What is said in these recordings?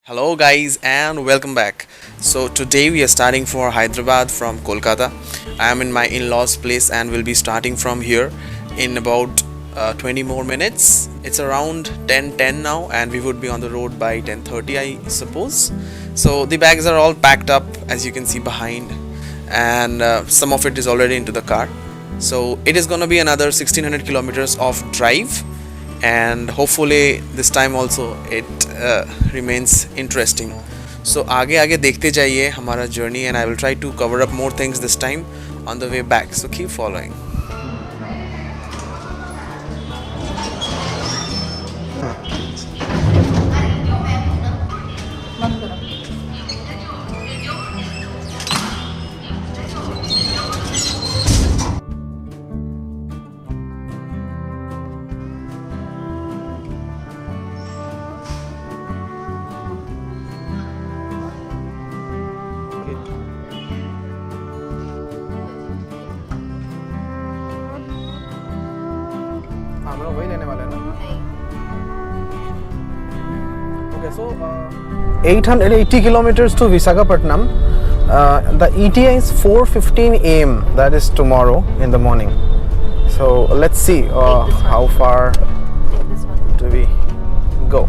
Hello guys and welcome back. So today we are starting for Hyderabad from Kolkata. I am in my in-laws place and will be starting from here in about 20 more minutes. It's around 10:10 now and we would be on the road by 10:30 I suppose. So the bags are all packed up as you can see behind, and some of it is already into the car. So it is going to be another 1600 kilometers of drive, and hopefully this time also it remains interesting. So आगे आगे देखते जाइए हमारा journey, and I will try to cover up more things this time on the way back. So keep following. हम लोग वही लेने वाले हैं ना? Okay, so 880 kilometers to Visakhapatnam. The ETA is 4:15 a.m. That is tomorrow in the morning. So let's see how far do we go.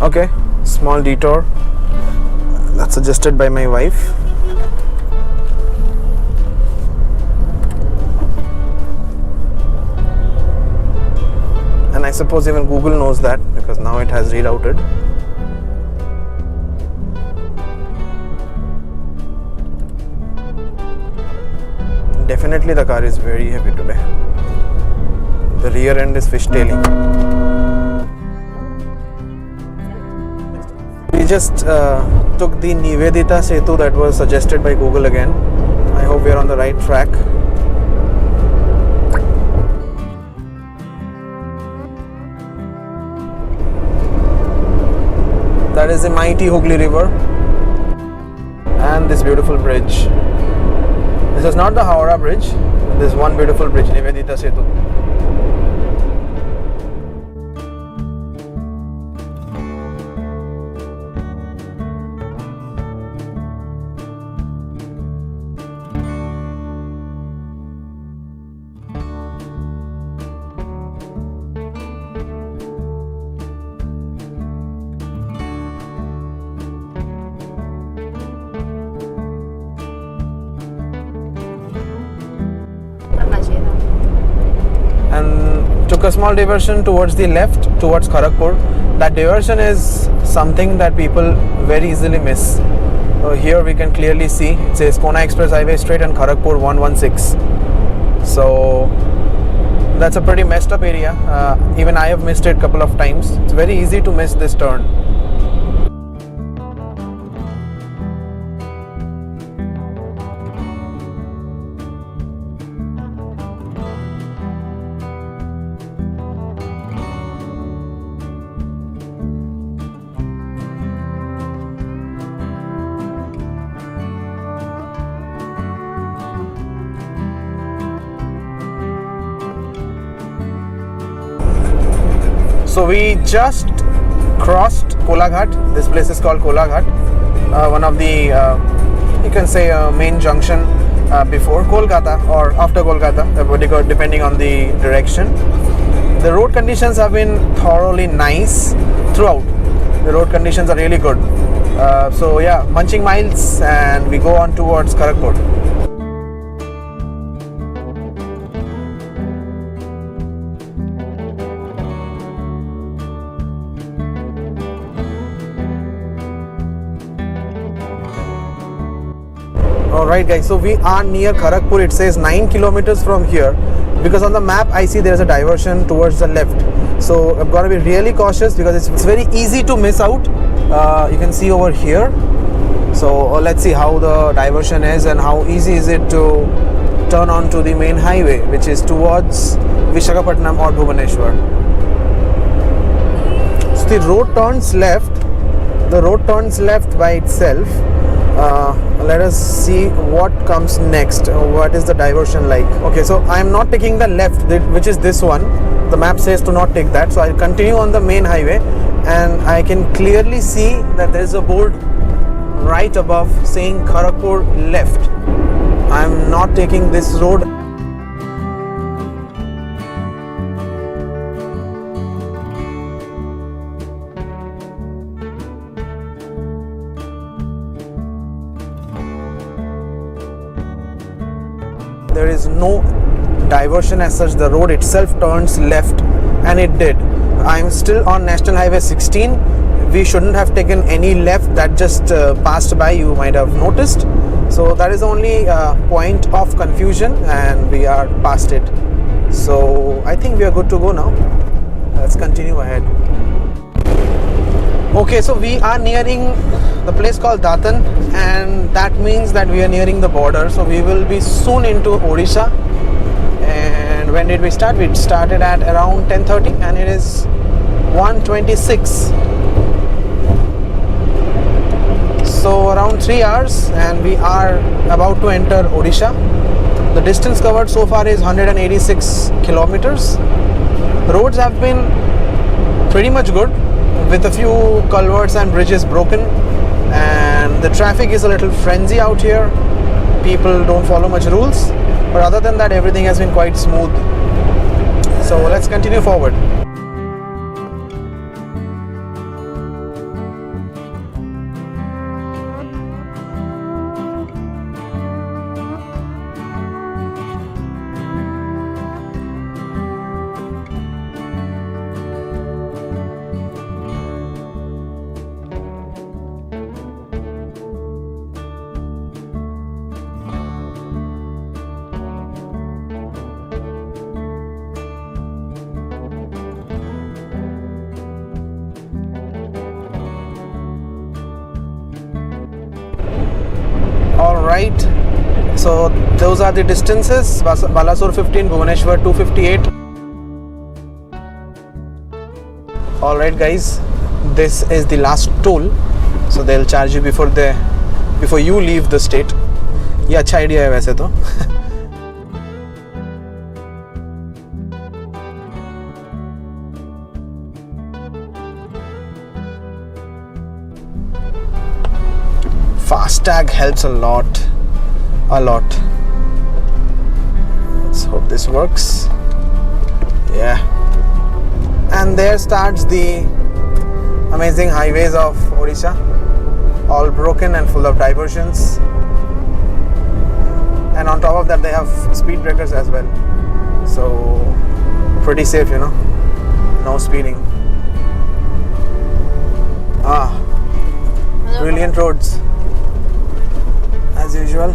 Okay, small detour that's suggested by my wife. And I suppose even Google knows that because now it has rerouted. Definitely the car is very heavy today. The rear end is fishtailing. We just took the Nivedita Setu that was suggested by Google again. I hope we are on the right track. That is the mighty Hooghly River and this beautiful bridge. This is not the Howrah Bridge. This is one beautiful bridge, Nivedita Setu. And took a small diversion towards the left towards Kharagpur. That diversion is something that people very easily miss. Here we can clearly see it says Kona Express Highway straight and Kharagpur 116. So that's a pretty messed up area. Even I have missed it a couple of times. It's very easy to miss this turn. So we just crossed Kolaghat. This place is called Kolaghat. One of the, you can say main junction before Kolkata or after Kolkata, depending on the direction. The road conditions have been thoroughly nice throughout. The road conditions are really good. So yeah, munching miles and we go on towards Kharagpur. Alright guys, so we are near Kharagpur. It says 9 kilometers from here because on the map I see there is a diversion towards the left. So I've got to be really cautious because it's very easy to miss out. You can see over here. So let's see how the diversion is and how easy is it to turn onto the main highway, which is towards Visakhapatnam or Bhubaneswar. So the road turns left the road turns left by itself. Let us see what comes next. What is the diversion like? Okay, so I am not taking the left, which is this one. The map says to not take that, so I'll continue on the main highway, and I can clearly see that there is a board right above saying Kharagpur left. I am not taking this road. There is no diversion as such. The road itself turns left, and it did. I am still on National Highway 16. We shouldn't have taken any left. That just passed by, you might have noticed. So that is only a point of confusion, and we are past it. So I think we are good to go now. Let's continue ahead. Okay, so we are nearing the place called Datan, and that means that we are nearing the border. So we will be soon into Odisha. And when did we start? We started at around 10:30, and it is 1:26. So around 3 hours, and we are about to enter Odisha. The distance covered so far is 186 kilometers. Roads have been pretty much good, with a few culverts and bridges broken, and the traffic is a little frenzy out here. People don't follow much rules, but other than that, everything has been quite smooth. So let's continue forward. Alright, so those are the distances. Balasore 15, Bhubaneswar 258. Alright guys, this is the last toll, so they'll charge you before you leave the state. ये अच्छा idea है वैसे तो. Fastag helps a lot. Let's hope this works. Yeah. And there starts the amazing highways of Odisha, all broken and full of diversions. And on top of that, they have speed breakers as well. So pretty safe, you know. No speeding. Brilliant roads. As usual.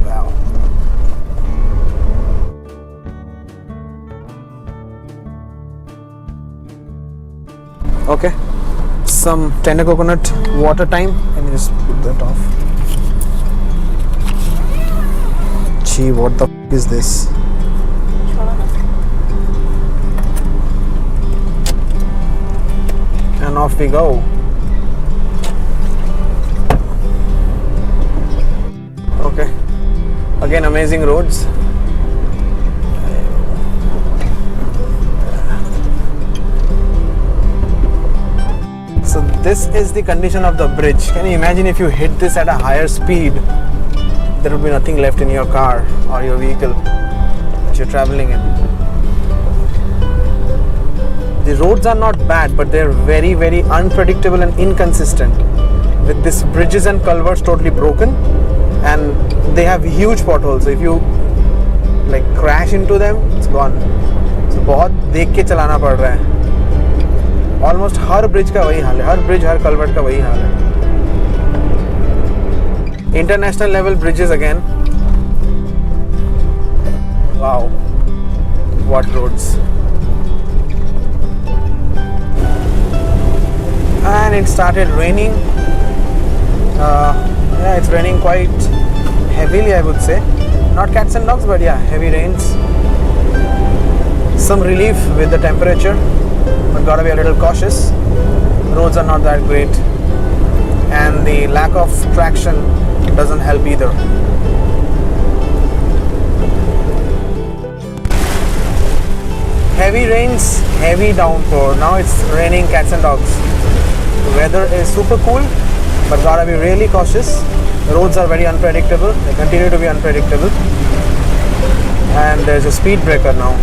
Wow. Okay, some tender coconut water time. Let me just put that off. Gee, what the f is this? And off we go. Okay, again amazing roads. So this is the condition of the bridge. Can you imagine if you hit this at a higher speed? There would be nothing left in your car or your vehicle that you're traveling in. The roads are not bad, but they're very, very unpredictable and inconsistent, with these bridges and culverts totally broken, and they have huge potholes. So if you like crash into them, it's gone. So बहुत देख के चलाना पड़ रहा है. Almost हर bridge का वही हाल है, हर ब्रिज हर कलवर्ट का वही हाल है. International level bridges again. Wow, what roads. And it started raining. Yeah, it's raining quite heavily, I would say. Not cats and dogs, but yeah, heavy rains. Some relief with the temperature, but gotta be a little cautious. Roads are not that great. and the lack of traction doesn't help either. Heavy rains, heavy downpour. Now it's raining cats and dogs. The weather is super cool, but gotta be really cautious. The roads are very unpredictable. They continue to be unpredictable. And there's a speed breaker now.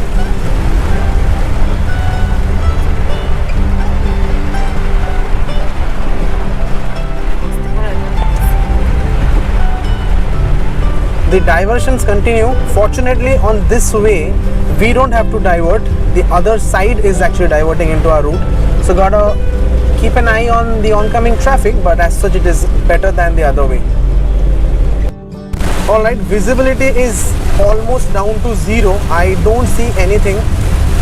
The diversions continue. Fortunately, on this way, we don't have to divert. The other side is actually diverting into our route. So gotta keep an eye on the oncoming traffic, but as such it is better than the other way. Alright, visibility is almost down to zero. I don't see anything.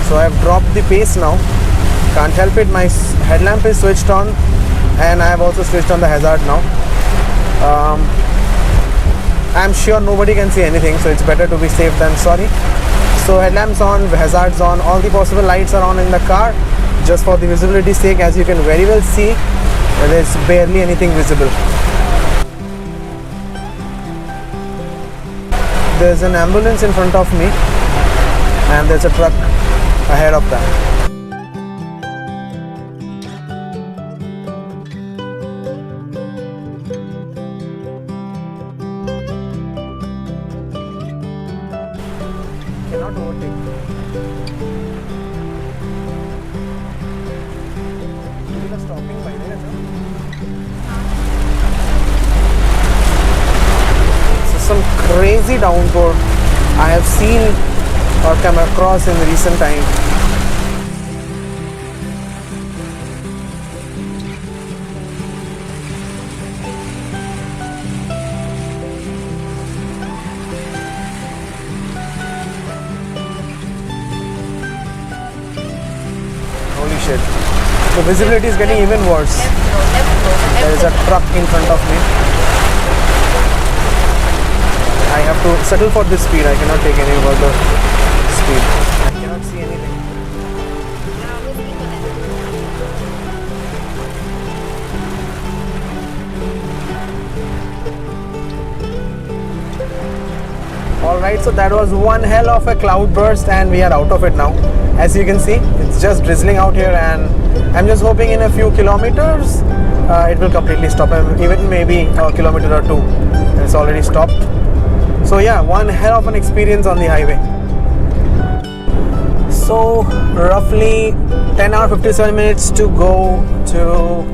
So I have dropped the pace now. Can't help it, my headlamp is switched on and I have also switched on the hazard now. I'm sure nobody can see anything, so it's better to be safe than sorry. So headlamps on, hazards on, all the possible lights are on in the car. Just for the visibility's sake, as you can very well see, there's barely anything visible. There's an ambulance in front of me and there's a truck ahead of that. Cannot overtake. You are stopping by there, so some crazy downpour I have seen or come across in the recent time. Holy shit. The visibility is getting even worse. There is a truck in front of me. I have to settle for this speed. I cannot take any further speed. I cannot see anything. Alright, so that was one hell of a cloud burst and we are out of it now. As you can see, it's just drizzling out here and I'm just hoping in a few kilometers it will completely stop, even maybe a kilometer or two. It's already stopped. So yeah, one hell of an experience on the highway. So roughly 10 hours 57 minutes to go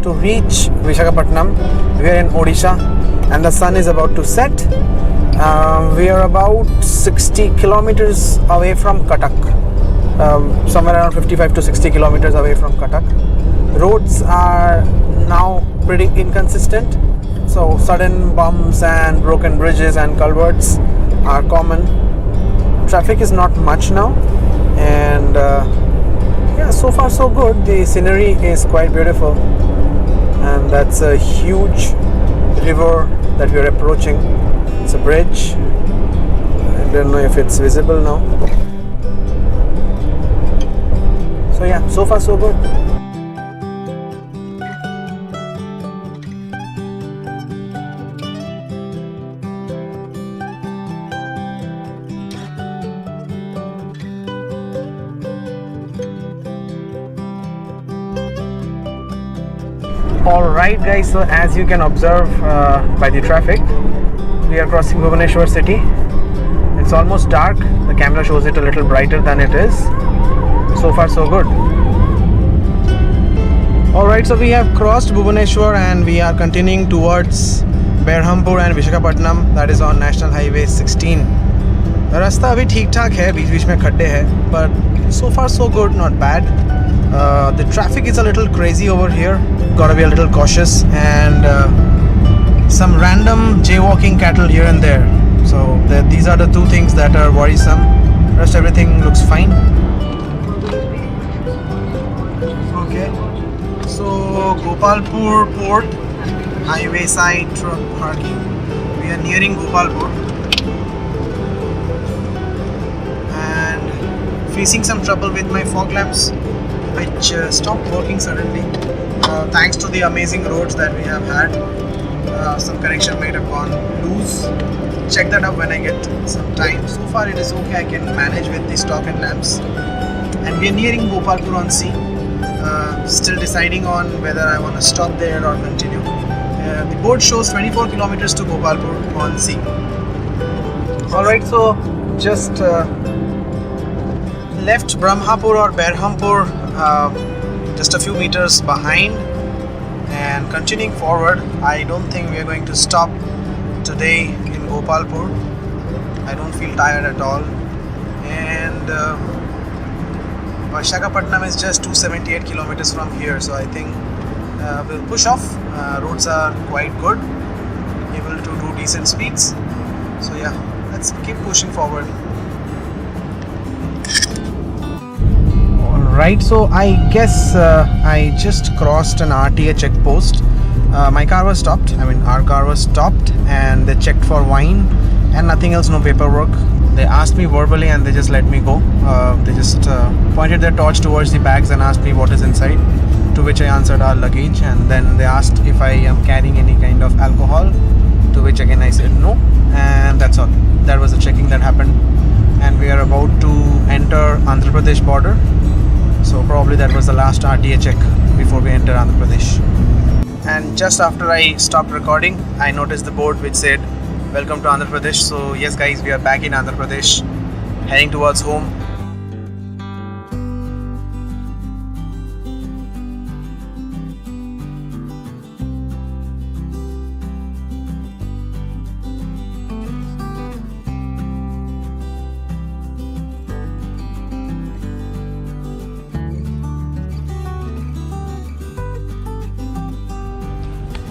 to reach Visakhapatnam. We are in Odisha and the sun is about to set. We are about 60 kilometers away from Cuttack. Somewhere around 55 to 60 kilometers away from Cuttack. Roads are now pretty inconsistent. So sudden bumps and broken bridges and culverts are common. Traffic is not much now, and yeah, so far so good. The scenery is quite beautiful, and that's a huge river that we are approaching. It's a bridge. I don't know if it's visible now. So yeah, so far so good. Alright guys, so as you can observe by the traffic, we are crossing Bhubaneswar city. It's almost dark. The camera shows it a little brighter than it is. So far so good. Alright, so we have crossed Bhubaneswar and we are continuing towards Berhampur and Visakhapatnam, that is on National Highway 16. रास्ता अभी ठीक ठाक है, बीच बीच में खड्डे हैं, but so far so good, not bad. The traffic is a little crazy over here. Gotta be a little cautious, and some random jaywalking cattle here and there. So these are the two things that are worrisome. Rest everything looks fine. Okay, so Gopalpur Port, highway side truck parking. We are nearing Gopalpur and facing some trouble with my fog lamps, which stopped working suddenly. Thanks to the amazing roads that we have had, some connection might have gone loose. Check that out when I get some time. So far it is okay, I can manage with the stock and lamps. And we are nearing Gopalpur on sea. Still deciding on whether I want to stop there or continue. The board shows 24 kilometers to Gopalpur on sea. Alright, so just left Brahmapur or Berhampur just a few meters behind, and continuing forward. I don't think we are going to stop today in Gopalpur. I don't feel tired at all. And Visakhapatnam is just 278 kilometers from here, so I think we'll push off. Roads are quite good, able to do decent speeds. So yeah, let's keep pushing forward. Alright, so I guess I just crossed an RTA checkpost. My car was stopped, our car was stopped, and they checked for wine and nothing else, no paperwork. They asked me verbally and they just let me go. They just pointed their torch towards the bags and asked me what is inside, to which I answered our luggage, and then they asked if I am carrying any kind of alcohol, to which again I said no, and that's all. That was the checking that happened, and we are about to enter Andhra Pradesh border. So probably that was the last RTA check before we enter Andhra Pradesh. And just after I stopped recording, I noticed the board which said welcome to Andhra Pradesh. So yes guys, we are back in Andhra Pradesh, heading towards home.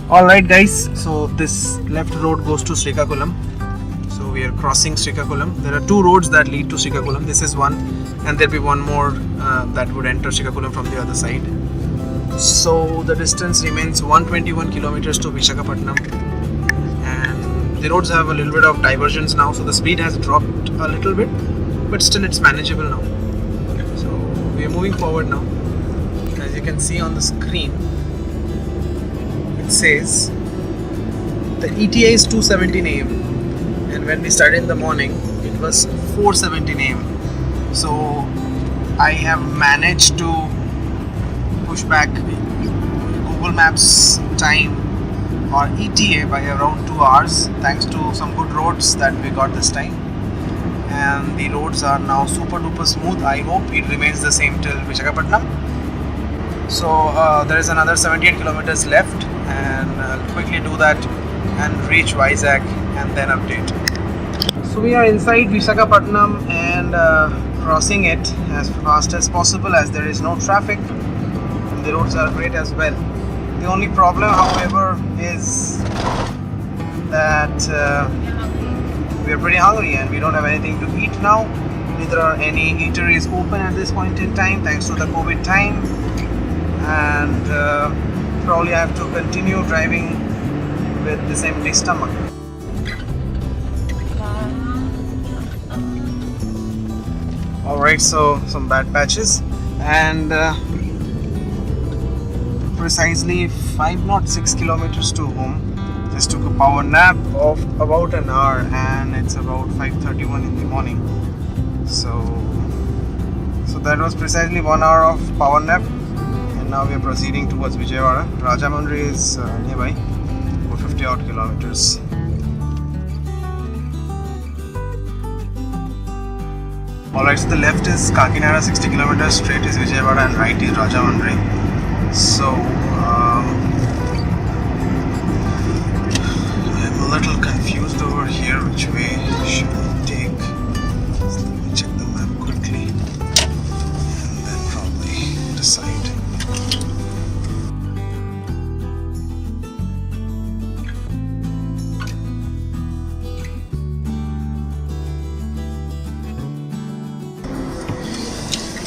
Alright guys, so this left road goes to Srikakulam. So we are crossing Srikakulam. There are two roads that lead to Srikakulam. This is one, and there'll be one more that would enter Srikakulam from the other side. So the distance remains 121 kilometers to Visakhapatnam, and the roads have a little bit of divergence now, so the speed has dropped a little bit, but still it's manageable now. So we are moving forward now. As you can see on the screen, says the ETA is 2:17 AM, and when we started in the morning it was 4:17 AM. So I have managed to push back Google Maps time or ETA by around 2 hours, thanks to some good roads that we got this time, and the roads are now super duper smooth. I hope it remains the same till Visakhapatnam. So there is another 78 kilometers left, and I'll quickly do that and reach Vizag and then update. So we are inside Visakhapatnam and crossing it as fast as possible, as there is no traffic and the roads are great as well. The only problem, however, is that we are pretty hungry and we don't have anything to eat now. Neither are any eateries open at this point in time, thanks to the COVID time. And probably I have to continue driving with this empty stomach. Alright, so some bad patches, and precisely 506 kilometers to home. Just took a power nap of about an hour, and it's about 5:31 in the morning. So that was precisely 1 hour of power nap. Now we are proceeding towards Vijayawada. Rajamundry is nearby, about 50 odd kilometers. Alright, so the left is Kakinada, 60 kilometers, straight is Vijayawada, and right is Rajamundry. So I'm a little confused over here which way should I take. So let me check the map quickly and then probably decide.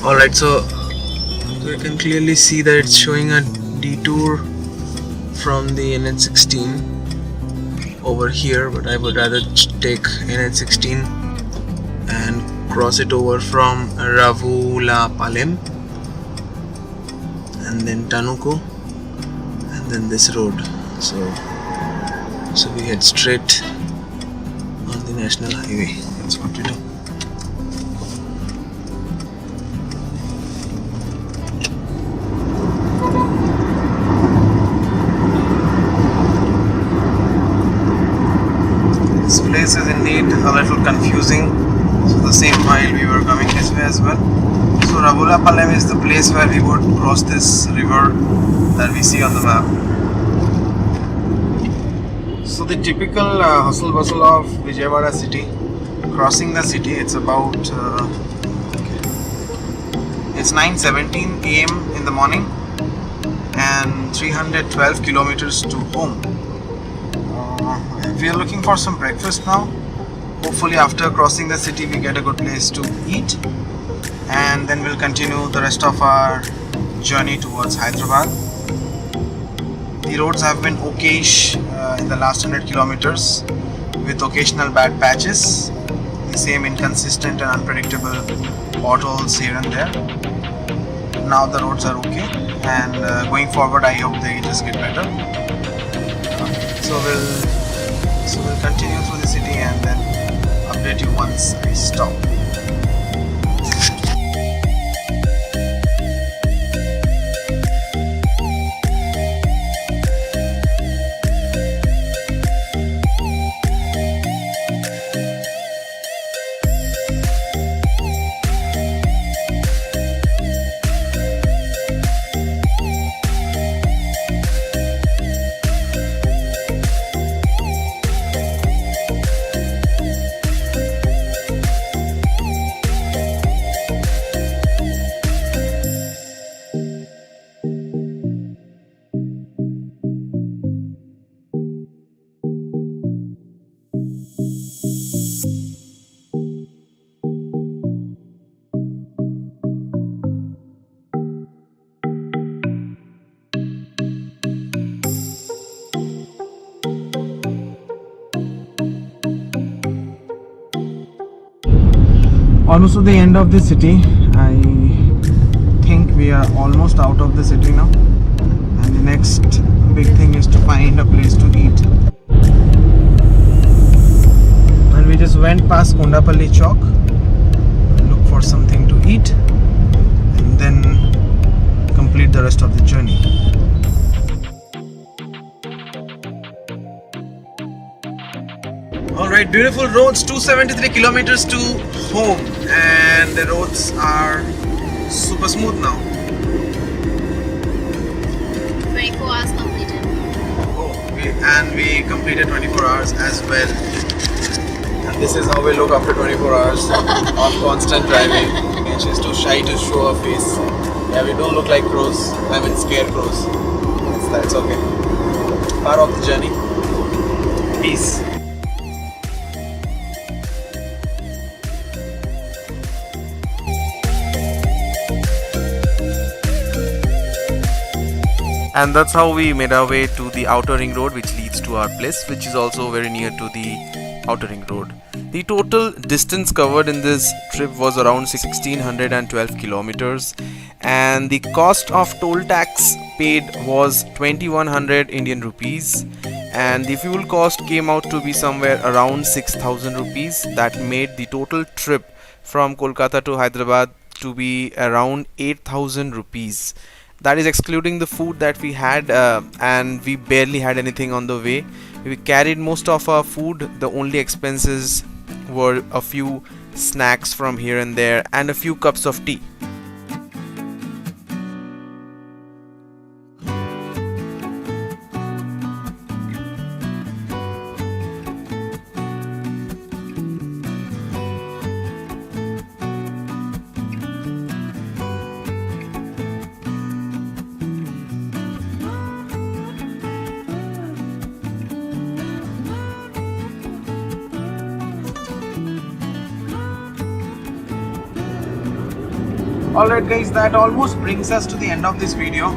Alright, so you can clearly see that it's showing a detour from the NH16 over here, but I would rather take NH16 and cross it over from Ravula Palem and then Tanuko then this road. So we head straight on the national highway. That's what we do. This place is indeed a little confusing. So the same while we were coming this way as well. So Ravulapalem is the place where we would cross this river that we see on the map. So the typical hustle bustle of Vijayawada city, crossing the city, it's about it's 9:17 a.m. in the morning and 312 kilometers to home. We are looking for some breakfast now. Hopefully after crossing the city we get a good place to eat, and then we'll continue the rest of our journey towards Hyderabad. The roads have been okayish in the last 100 kilometers with occasional bad patches, the same inconsistent and unpredictable potholes here and there. Now the roads are okay, and going forward I hope they just get better. So we'll continue through the city and then update you once I stop. Almost to the end of the city. I think we are almost out of the city now, and the next big thing is to find a place to eat. And we just went past Kondapalli Chowk, look for something to eat, and then complete the rest of the journey. Alright, beautiful roads, 273 kilometers to home, and the roads are super smooth now. 24 hours completed. And we completed 24 hours as well. And this is how we look after 24 hours of constant driving. And she's too shy to show her face. Yeah, we don't look like crows. I mean scarecrows. That's okay. Part of the journey. Peace. And that's how we made our way to the outer ring road, which leads to our place, which is also very near to the outer ring road. The total distance covered in this trip was around 1612 kilometers, and the cost of toll tax paid was 2100 Indian rupees, and the fuel cost came out to be somewhere around 6000 rupees. That made the total trip from Kolkata to Hyderabad to be around 8000 rupees. That is excluding the food that we had, and we barely had anything on the way. We carried most of our food. The only expenses were a few snacks from here and there and a few cups of tea. Alright guys, that almost brings us to the end of this video.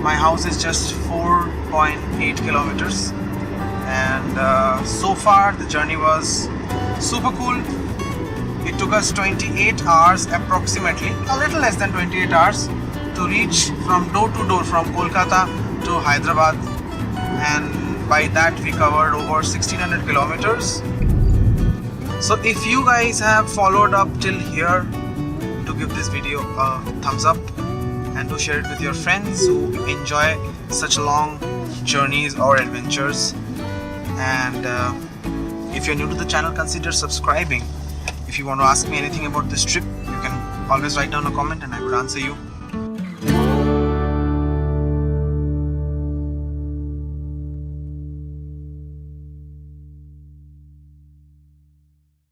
My house is just 4.8 kilometers, and so far the journey was super cool. It took us 28 hours approximately, a little less than 28 hours to reach from door to door from Kolkata to Hyderabad, and by that we covered over 1600 kilometers. So if you guys have followed up till here, do give this video a thumbs up and do share it with your friends who enjoy such long journeys or adventures. And if you're new to the channel, consider subscribing. If you want to ask me anything about this trip, you can always write down a comment and I would answer you.